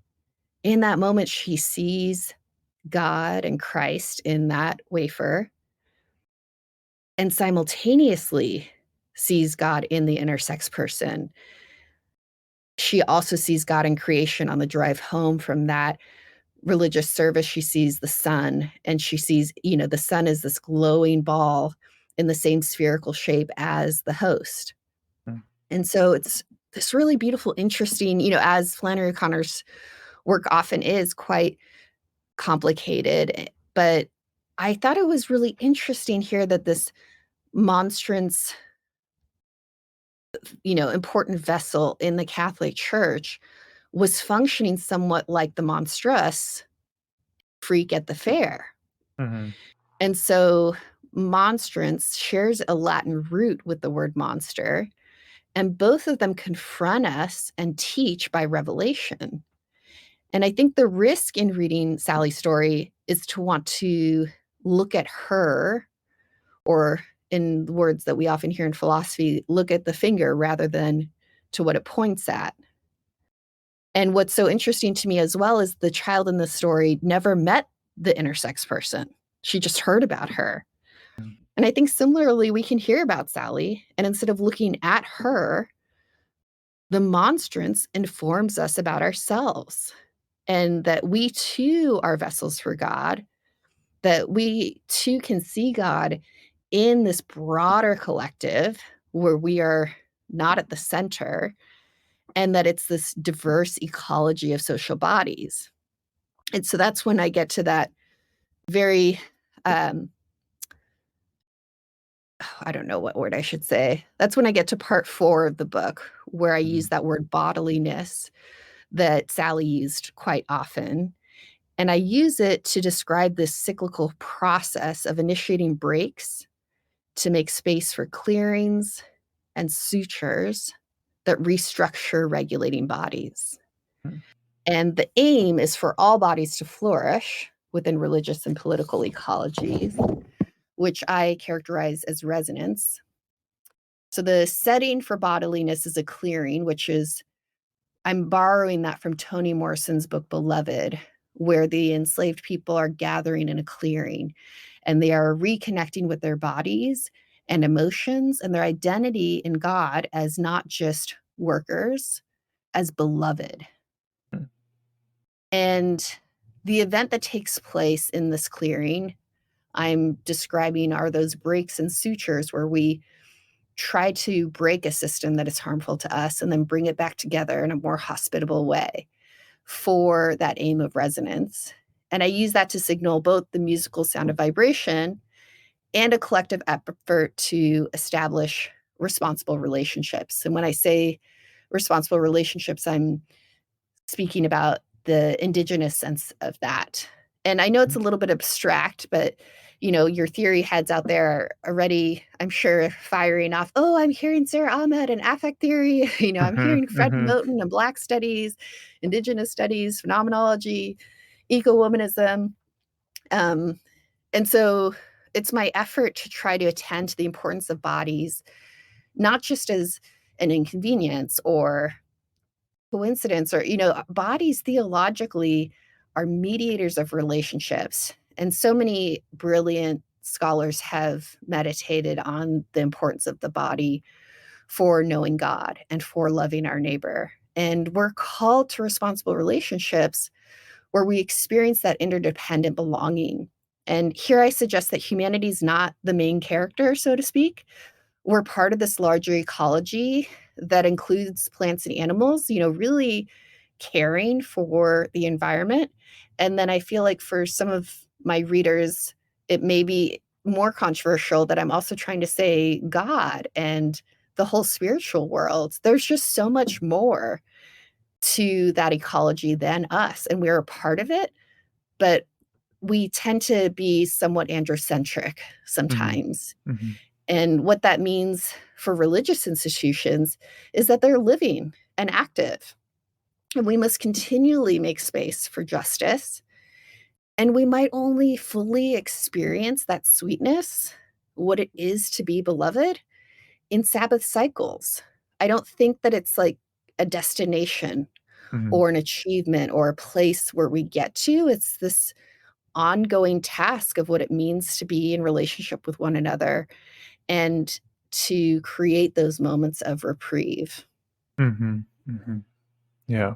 In that moment, she sees God and Christ in that wafer and simultaneously sees God in the intersex person. She also sees God in creation on the drive home from that religious service. She sees the sun, and she sees, the sun is this glowing ball in the same spherical shape as the host. Mm. And so it's this really beautiful, interesting, as Flannery O'Connor's work often is, quite complicated. But I thought it was really interesting here that this monstrance, important vessel in the Catholic Church was functioning somewhat like the monstrous freak at the fair. Mhm. And so monstrance shares a Latin root with the word monster, and both of them confront us and teach by revelation. And I think the risk in reading Sally's story is to want to look at her, or in the words that we often hear in philosophy, look at the finger rather than to what it points at. And what's so interesting to me as well is the child in the story never met the intersex person. She just heard about her. And I think similarly, we can hear about Sally, and instead of looking at her, the monstrance informs us about ourselves, and that we too are vessels for God, that we too can see God in this broader collective where we are not at the center, and that it's this diverse ecology of social bodies. And so that's when I get to that very, I don't know what word I should say. That's when I get to part 4 of the book, where I use that word bodiliness that Sally used quite often. And I use it to describe this cyclical process of initiating breaks to make space for clearings and sutures that restructure regulating bodies. Mm. And the aim is for all bodies to flourish within religious and political ecologies, which I characterize as resonance. So the setting for bodiliness is a clearing, which is, I'm borrowing that from Toni Morrison's book, Beloved, where the enslaved people are gathering in a clearing and they are reconnecting with their bodies and emotions and their identity in God as not just workers, as beloved. Mm. And the event that takes place in this clearing, I'm describing, are those breaks and sutures where we try to break a system that is harmful to us and then bring it back together in a more hospitable way for that aim of resonance. And I use that to signal both the musical sound of vibration and a collective effort to establish responsible relationships. And when I say responsible relationships, I'm speaking about the indigenous sense of that. And I know it's a little bit abstract, but your theory heads out there are already, I'm sure, firing off, oh, I'm hearing Sarah Ahmed and affect theory. I'm Mhm, hearing Fred mhm, Moten and Black studies, indigenous studies, phenomenology, eco-womanism. And so it's my effort to try to attend to the importance of bodies, not just as an inconvenience or coincidence, or bodies theologically are mediators of relationships. And so many brilliant scholars have meditated on the importance of the body for knowing God and for loving our neighbor. And we're called to responsible relationships where we experience that interdependent belonging. And here I suggest that humanity is not the main character, so to speak. We're part of this larger ecology that includes plants and animals, really caring for the environment. And then I feel like for some of my readers, it may be more controversial that I'm also trying to say God and the whole spiritual world. There's just so much more to that ecology than us, and we're a part of it, but we tend to be somewhat androcentric mhm, sometimes. mhm, And what that means for religious institutions is that they're living and active. And we must continually make space for justice. And we might only fully experience that sweetness what it is to be beloved in Sabbath cycles. I don't think that it's like a destination Mhm. or an achievement or a place where we get to. It's this ongoing task of what it means to be in relationship with one another and to create those moments of reprieve. Mhm. Mhm. Yeah.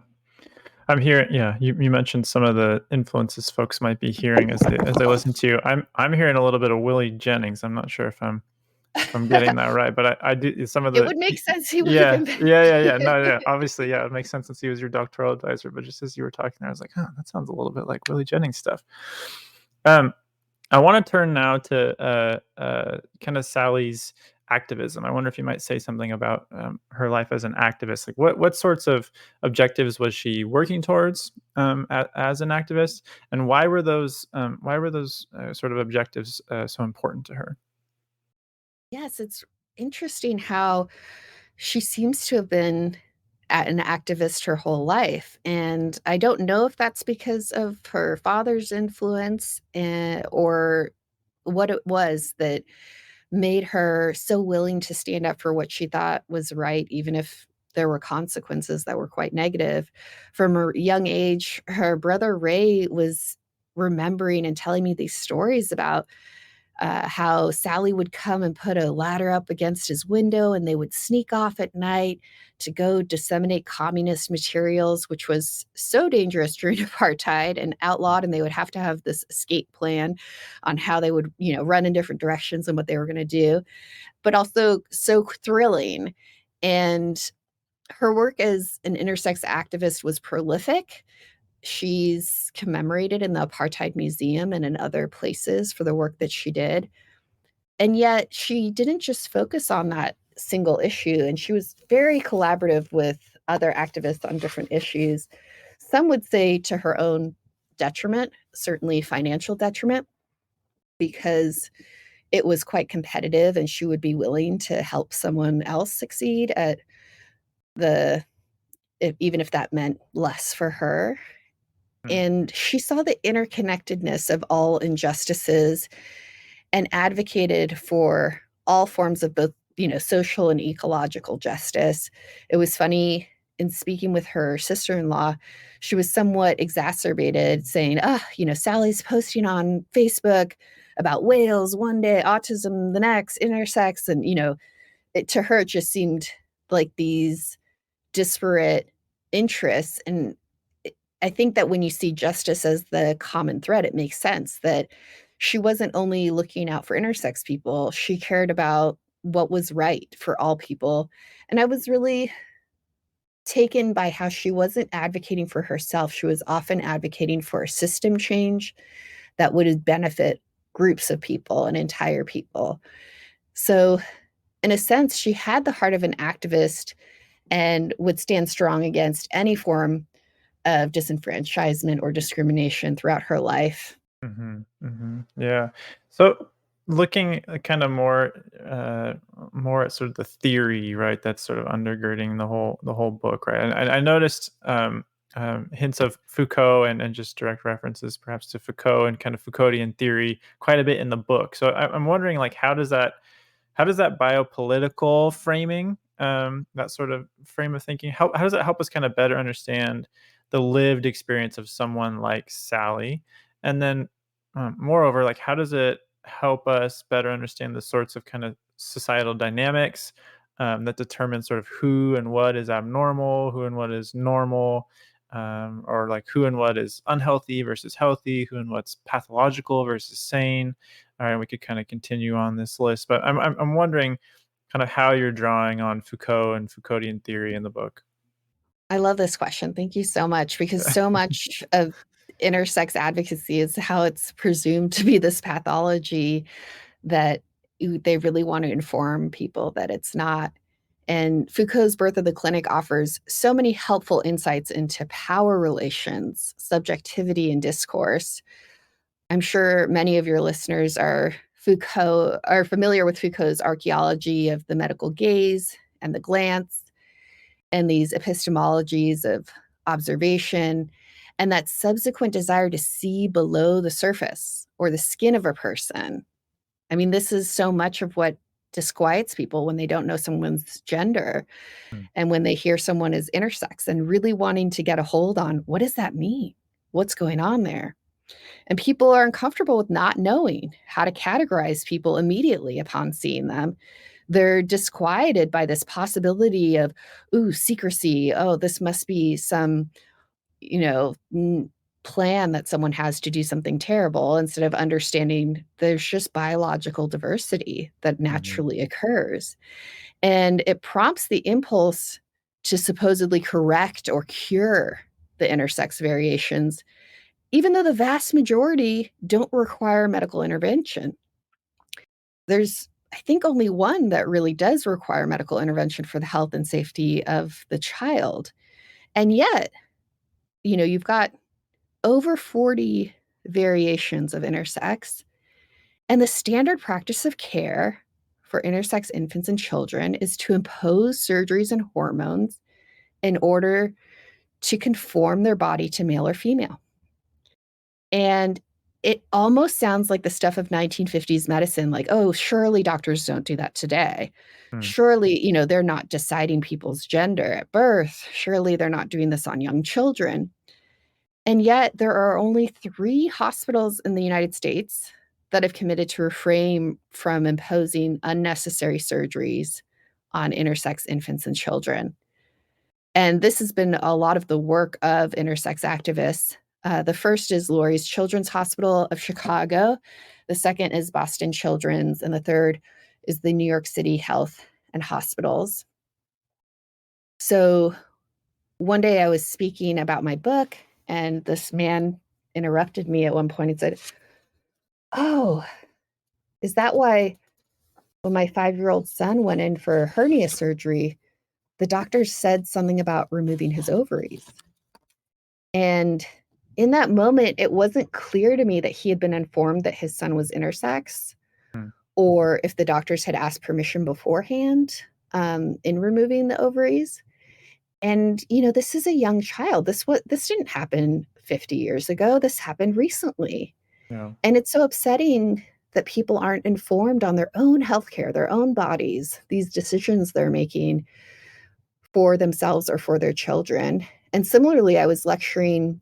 I'm hearing, yeah, you mentioned some of the influences folks might be hearing as they listen to you. I'm hearing a little bit of Willie Jennings. I'm not sure if I'm getting that right, but I do some of It the would make sense he would have yeah, been. yeah. No, yeah, obviously, yeah, it makes sense since he was your doctoral advisor, but just as you were talking there, I was like, "Huh, that sounds a little bit like Willie Jennings stuff." Um, I wanna turn now to, kinda Sally's activism. I wonder if you might say something about, her life as an activist. Like, what sorts of objectives was she working towards, as an activist, and why were those, sort of objectives, so important to her? Yes, it's interesting how she seems to have been an activist her whole life, and I don't know if that's because of her father's influence, or what it was that made her so willing to stand up for what she thought was right, even if there were consequences that were quite negative. From a young age, her brother Ray was remembering and telling me these stories about how Sally would come and put a ladder up against his window and they would sneak off at night to go disseminate communist materials, which was so dangerous during apartheid and outlawed. And they would have to have this escape plan on how they would, run in different directions and what they were going to do, but also so thrilling. And her work as an intersex activist was prolific. She's commemorated in the Apartheid Museum and in other places for the work that she did. And yet she didn't just focus on that single issue, and she was very collaborative with other activists on different issues. Some would say to her own detriment, certainly financial detriment, because it was quite competitive and she would be willing to help someone else succeed at the even if that meant less for her. Mm, And she saw the interconnectedness of all injustices and advocated for all forms of both, social and ecological justice. It was funny in speaking with her sister-in-law, she was somewhat exacerbated saying, Sally's posting on Facebook about whales one day, autism the next, intersex. And, to her, it just seemed like these disparate interests. And I think that when you see justice as the common thread, it makes sense that she wasn't only looking out for intersex people, she cared about what was right for all people. And I was really taken by how she wasn't advocating for herself. She was often advocating for a system change that would benefit groups of people and entire people. So, in a sense, she had the heart of an activist and would stand strong against any form of disenfranchisement or discrimination throughout her life. mhm, mhm, yeah. So, looking, kind of more at sort of the theory, right, that's sort of undergirding the whole book, right? And I noticed, hints of Foucault and just direct references perhaps to Foucault and kind of Foucauldian theory quite a bit in the book. So, I'm wondering, like, how does that biopolitical framing, that sort of frame of thinking, how does that help us kind of better understand the lived experience of someone like Sally? And then, moreover, like, how does it help us better understand the sorts of kind of societal dynamics, that determine sort of who and what is abnormal, who and what is normal, or like who and what is unhealthy versus healthy, who and what's pathological versus sane. All right, we could kind of continue on this list, but I'm wondering kind of how you're drawing on Foucault and Foucauldian theory in the book. I love this question. Thank you so much because so much of intersex advocacy is how it's presumed to be this pathology that they really want to inform people that it's not. And Foucault's Birth of the Clinic offers so many helpful insights into power relations, subjectivity, and discourse. I'm sure many of your listeners are familiar with Foucault's archaeology of the medical gaze and the glance and these epistemologies of observation and that subsequent desire to see below the surface or the skin of a person. I mean, this is so much of what disquiets people when they don't know someone's gender Mm. and when they hear someone is intersex and really wanting to get a hold on what does that mean? What's going on there? And people are uncomfortable with not knowing how to categorize people immediately upon seeing them. They're disquieted by this possibility of, ooh, secrecy. Oh, this must be some, you know, plan that someone has to do something terrible instead of understanding there's just biological diversity that Mhm. naturally occurs. And it prompts the impulse to supposedly correct or cure the intersex variations, even though the vast majority don't require medical intervention. There's, I think, only one that really does require medical intervention for the health and safety of the child. And yet, you've got over 40 variations of intersex, and the standard practice of care for intersex infants and children is to impose surgeries and hormones in order to conform their body to male or female. And it almost sounds like the stuff of 1950s medicine, like, oh, surely doctors don't do that today. Mm. Surely, they're not deciding people's gender at birth. Surely they're not doing this on young children. And yet, there are only 3 hospitals in the United States that have committed to refrain from imposing unnecessary surgeries on intersex infants and children. And this has been a lot of the work of intersex activists. The first is Lurie's Children's Hospital of Chicago. The second is Boston Children's. And the third is the New York City Health and Hospitals. So one day I was speaking about my book, and this man interrupted me at one point and said, "Oh, is that why when my 5-year-old son went in for hernia surgery, the doctor said something about removing his ovaries?" And in that moment, it wasn't clear to me that he had been informed that his son was intersex Mm. or if the doctors had asked permission beforehand in removing the ovaries. And, this is a young child. This didn't happen 50 years ago. This happened recently. Yeah. And it's so upsetting that people aren't informed on their own healthcare, their own bodies, these decisions they're making for themselves or for their children. And similarly, I was lecturing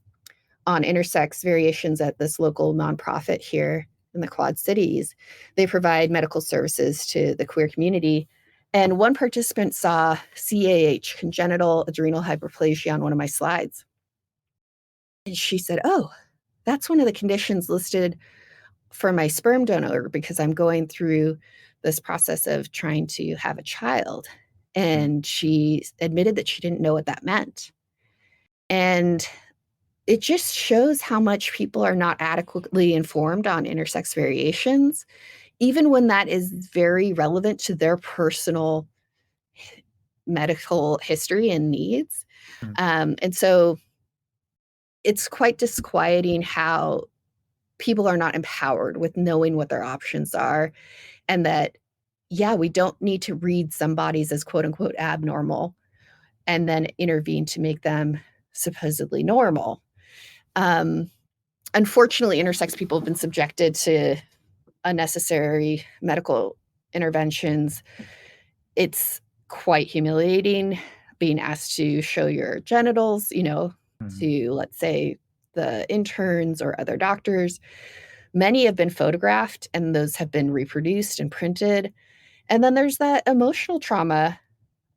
on intersex variations at this local nonprofit here in the Quad Cities. They provide medical services to the queer community. And one participant saw CAH, congenital adrenal hyperplasia, on one of my slides. And she said, "Oh, that's one of the conditions listed for my sperm donor because I'm going through this process of trying to have a child." Mm. And she admitted that she didn't know what that meant. And it just shows how much people are not adequately informed on intersex variations, even when that is very relevant to their personal medical history and needs. Mm. And so it's quite disquieting how people are not empowered with knowing what their options are, and that, yeah, we don't need to read some bodies as quote unquote abnormal and then intervene to make them supposedly normal. Um, Unfortunately, intersex people have been subjected to unnecessary medical interventions. It's quite humiliating being asked to show your genitals, Mhm. to, let's say, the interns or other doctors. Many have been photographed, and those have been reproduced and printed. And then there's that emotional trauma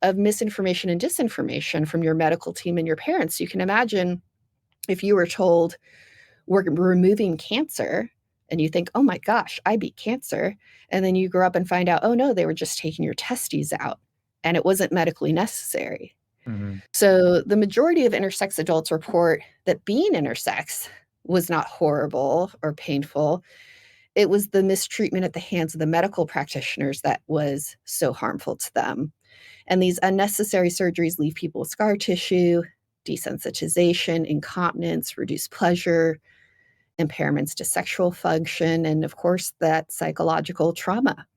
of misinformation and disinformation from your medical team and your parents. You can imagine if you were told, "We're removing cancer," and you think, "Oh my gosh, I beat cancer." And then you grow up and find out, "Oh no, they were just taking your testes out and it wasn't medically necessary." Mhm. So the majority of intersex adults report that being intersex was not horrible or painful. It was the mistreatment at the hands of the medical practitioners that was so harmful to them. And these unnecessary surgeries leave people with scar tissue, desensitization, incontinence, reduced pleasure, impairments to sexual function, and of course, that psychological trauma.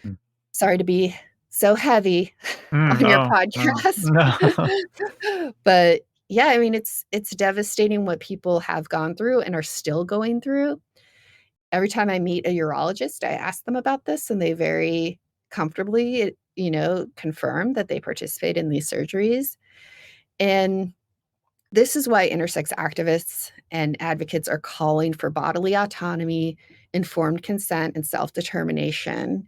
Mm. Sorry to be so heavy on your No, no, podcast. no. But yeah, I mean, it's devastating what people have gone through and are still going through. every time I meet a urologist, I ask them about this, and they very comfortably, confirm that they participate in these surgeries. And this is why intersex activists and advocates are calling for bodily autonomy, informed consent, and self-determination.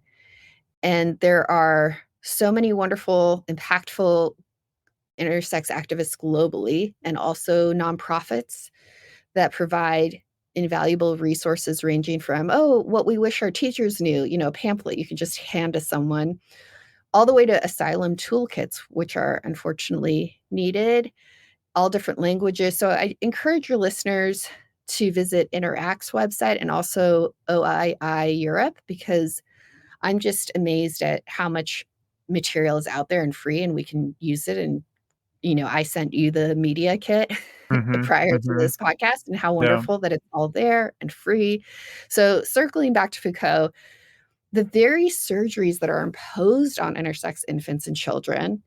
And there are so many wonderful, impactful intersex activists globally, and also nonprofits that provide invaluable resources ranging from, what we wish our teachers knew, a pamphlet you can just hand to someone, all the way to asylum toolkits, which are unfortunately needed, all different languages. So I encourage your listeners to visit Interact's website and also OII Europe, because I'm just amazed at how much material is out there and free, and we can use it. And, I sent you the media kit Mm-hmm. prior to Mm-hmm. this podcast, and how Yeah. wonderful that it's all there and free. So circling back to Foucault, the very surgeries that are imposed on intersex infants and children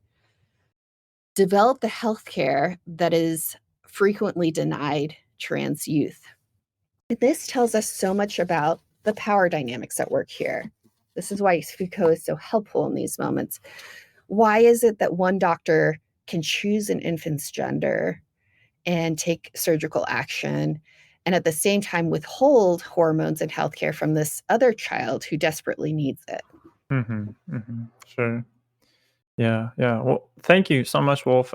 develop the healthcare that is frequently denied trans youth. This tells us so much about the power dynamics at work here. This is why Foucault is so helpful in these moments. Why is it that one doctor can choose an infant's gender and take surgical action, and at the same time withhold hormones and healthcare from this other child who desperately needs it? Mm-hmm. Mm-hmm. Sure. Yeah, yeah. Well, thank you so much, Wolf.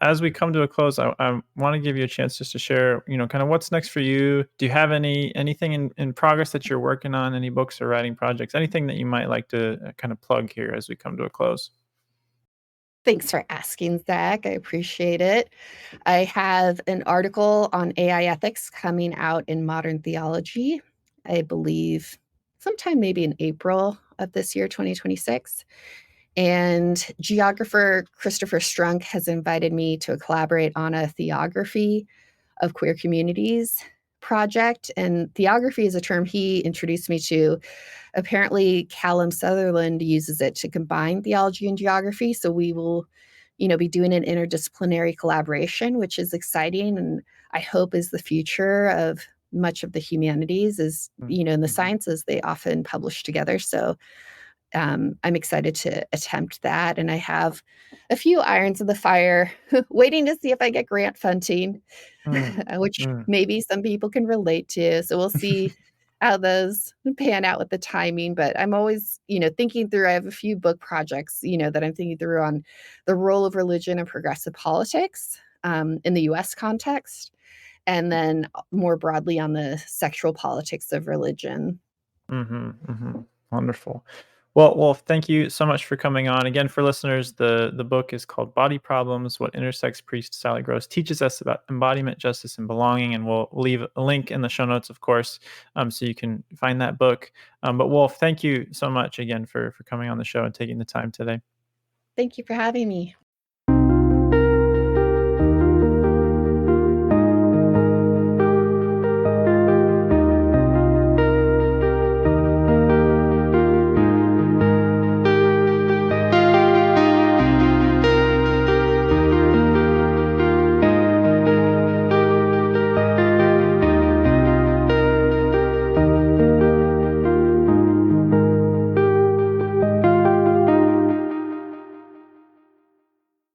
As we come to a close, I want to give you a chance just to share, kind of what's next for you. Do you have anything in progress that you're working on? Any books or writing projects? Anything that you might like to kind of plug here as we come to a close? Thanks for asking, Zach. I appreciate it. I have an article on AI ethics coming out in Modern Theology, I believe sometime maybe in April of this year, 2026. And geographer Christopher Strunk has invited me to collaborate on a theography of queer communities project. And theography is a term he introduced me to. Apparently, Callum Sutherland uses it to combine theology and geography. So we will, be doing an interdisciplinary collaboration, which is exciting, and I hope is the future of much of the humanities. Is, in the Mhm. sciences, they often publish together. So I'm excited to attempt that. And I have a few irons in the fire waiting to see if I get grant funding, Mm, which mm. maybe some people can relate to. So we'll see how those pan out with the timing. But I'm always, thinking through, I have a few book projects, that I'm thinking through on the role of religion and progressive politics in the US context, and then more broadly on the sexual politics of religion. Mhm, mhm. Wonderful. Well, thank you so much for coming on. Again, for listeners, the book is called Body Problems: What Intersex Priest Sally Gross Teaches Us About Embodiment, Justice, and Belonging. And we'll leave a link in the show notes, of course, so you can find that book. But Wolf, thank you so much again for coming on the show and taking the time today. Thank you for having me.